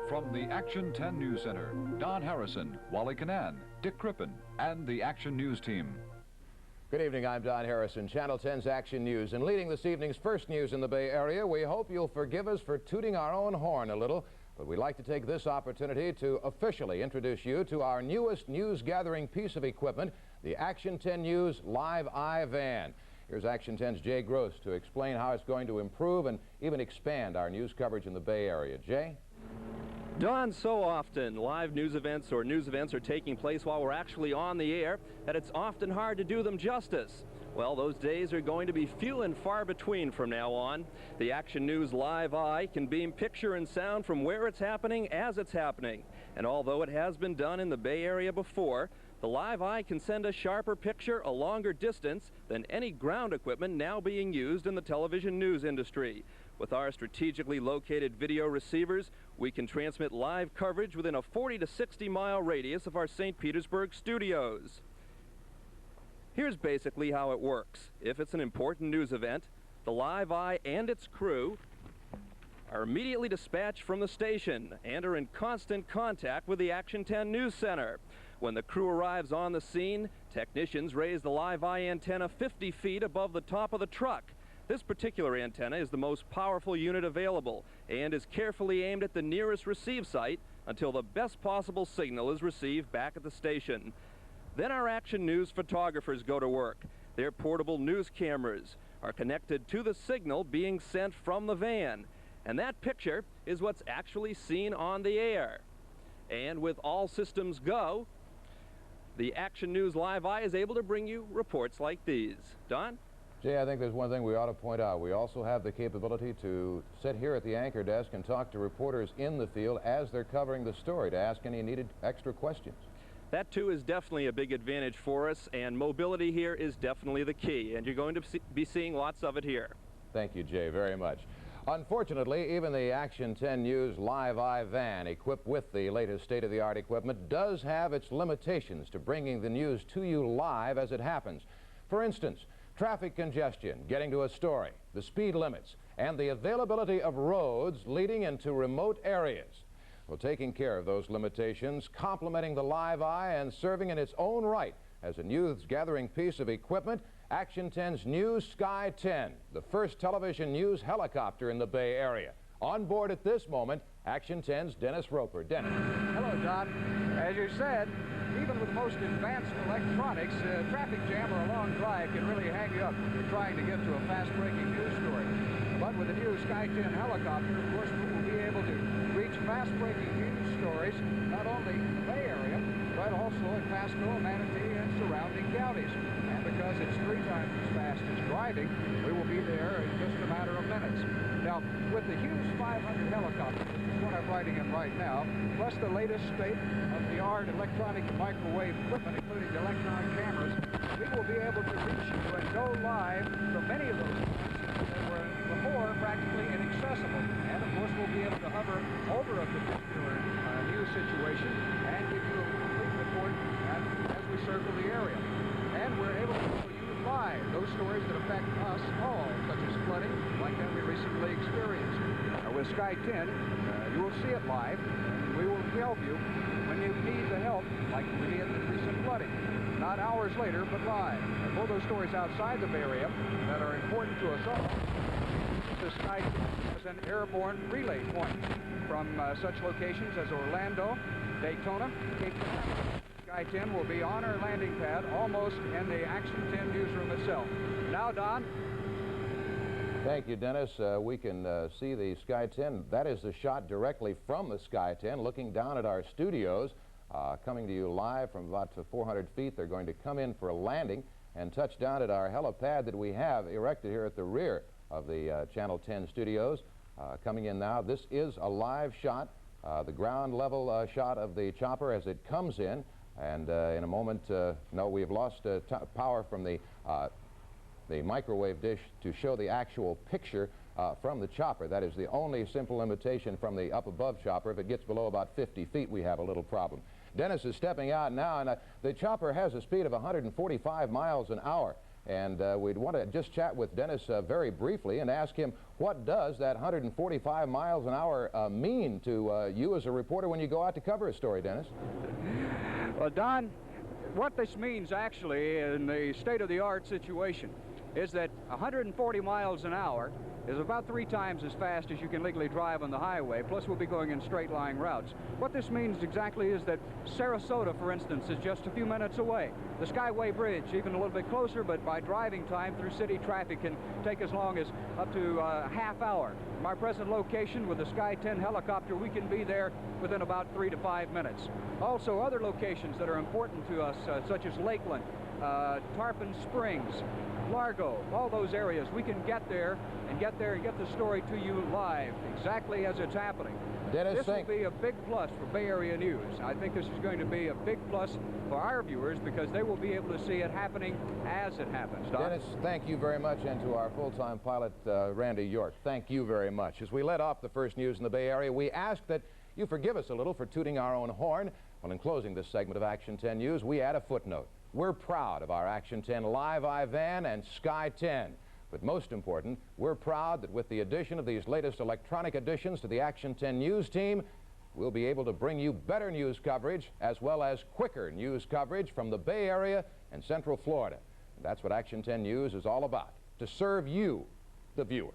From the Action 10 News Center, Don Harrison, Wally Canaan, Dick Crippen, and the Action News team. Good evening, I'm Don Harrison, Channel 10's Action News. And leading this evening's first news in the Bay Area, we hope you'll forgive us for tooting our own horn a little, but we'd like to take this opportunity to officially introduce you to our newest news-gathering piece of equipment, the Action 10 News Live Eye Van. Here's Action 10's Jay Gross to explain how it's going to improve and even expand our news coverage in the Bay Area. Jay? Don, so often live news events are taking place while we're actually on the air that it's often hard to do them justice. Well, those days are going to be few and far between from now on. The Action News Live Eye can beam picture and sound from where it's happening as it's happening. And although it has been done in the Bay Area before, the Live Eye can send a sharper picture a longer distance than any ground equipment now being used in the television news industry. With our strategically located video receivers, we can transmit live coverage within a 40 to 60 mile radius of our St. Petersburg studios. Here's basically how it works. If it's an important news event, the Live Eye and its crew are immediately dispatched from the station and are in constant contact with the Action 10 News Center. When the crew arrives on the scene, technicians raise the Live Eye antenna 50 feet above the top of the truck. This particular antenna is the most powerful unit available and is carefully aimed at the nearest receive site until the best possible signal is received back at the station. Then our Action News photographers go to work. Their portable news cameras are connected to the signal being sent from the van, and that picture is what's actually seen on the air. And with all systems go, the Action News Live Eye is able to bring you reports like these. Don? Jay, I think there's one thing we ought to point out. We also have the capability to sit here at the anchor desk and talk to reporters in the field as they're covering the story to ask any needed extra questions. That, too, is definitely a big advantage for us, and mobility here is definitely the key, and you're going to be seeing lots of it here. Thank you, Jay, very much. Unfortunately, even the Action 10 News Live Eye Van, equipped with the latest state-of-the-art equipment, does have its limitations to bringing the news to you live as it happens. For instance, traffic congestion, getting to a story, the speed limits, and the availability of roads leading into remote areas. Well, taking care of those limitations, complementing the Live Eye, and serving in its own right as a news-gathering piece of equipment, Action 10's News Sky 10, the first television news helicopter in the Bay Area. On board at this moment, Action 10's Dennis Roper. Dennis. Hello, Don. As you said, even with the most advanced electronics, a traffic jam or a long drive can really hang you up when you're trying to get to a fast-breaking news story. But with the new Sky 10 helicopter, of course, we will be able to reach fast-breaking news stories, not only in the Bay Area, but also in Pasco, Manatee, and surrounding counties. And because it's 3 times as fast as driving, we will be there in just a matter of minutes. Now, with the Hughes 500 helicopter, which is what I'm riding in right now, plus the latest state-of-the-art electronic and microwave equipment, including the electronic cameras, we will be able to reach you and go live from many of those points that were before practically inaccessible. And, of course, we'll be able to hover over a particular news situation and give you a complete report as we circle the area. And we're able to show you live those stories that affect us all, such as flooding, like that we recently experienced. With Sky 10, you will see it live, and we will help you when you need the help, like we did in the recent flooding. Not hours later, but live. And for those stories outside the Bay Area that are important to us all, the Sky 10 is an airborne relay point from such locations as Orlando, Daytona, Cape Canaveral. Sky 10 will be on our landing pad, almost in the Action 10 newsroom itself. Now, Don. Thank you, Dennis. We can see the Sky 10. That is the shot directly from the Sky 10, looking down at our studios, coming to you live from about 400 feet. They're going to come in for a landing and touch down at our helipad that we have erected here at the rear of the Channel 10 studios. Coming in now, this is a live shot, the ground level shot of the chopper as it comes in. And in a moment, no, we have lost power from the microwave dish to show the actual picture from the chopper. That is the only simple limitation from the up above chopper. If it gets below about 50 feet, we have a little problem. Dennis is stepping out now, and the chopper has a speed of 145 miles an hour. And we'd want to just chat with Dennis very briefly and ask him, what does that 145 miles an hour mean to you as a reporter when you go out to cover a story, Dennis? Well, Don, what this means actually in the state-of-the-art situation is that 140 miles an hour is about 3 times as fast as you can legally drive on the highway, plus we'll be going in straight-line routes. What this means exactly is that Sarasota, for instance, is just a few minutes away. The Skyway Bridge, even a little bit closer, but by driving time through city traffic can take as long as up to a half hour. From our present location with the Sky 10 helicopter, we can be there within about 3 to 5 minutes. Also, other locations that are important to us, such as Lakeland, Tarpon Springs, Largo, all those areas, we can get there and get the story to you live, exactly as it's happening. Dennis, this will be a big plus for Bay Area News. I think this is going to be a big plus for our viewers because they will be able to see it happening as it happens. Don? Dennis, thank you very much, and to our full-time pilot, Randy York, thank you very much. As we let off the first news in the Bay Area, we ask that you forgive us a little for tooting our own horn. Well, in closing this segment of Action 10 News, we add a footnote. We're proud of our Action 10 Live Eye van and Sky 10. But most important, we're proud that with the addition of these latest electronic additions to the Action 10 News team, we'll be able to bring you better news coverage as well as quicker news coverage from the Bay Area and Central Florida. And that's what Action 10 News is all about, to serve you, the viewer.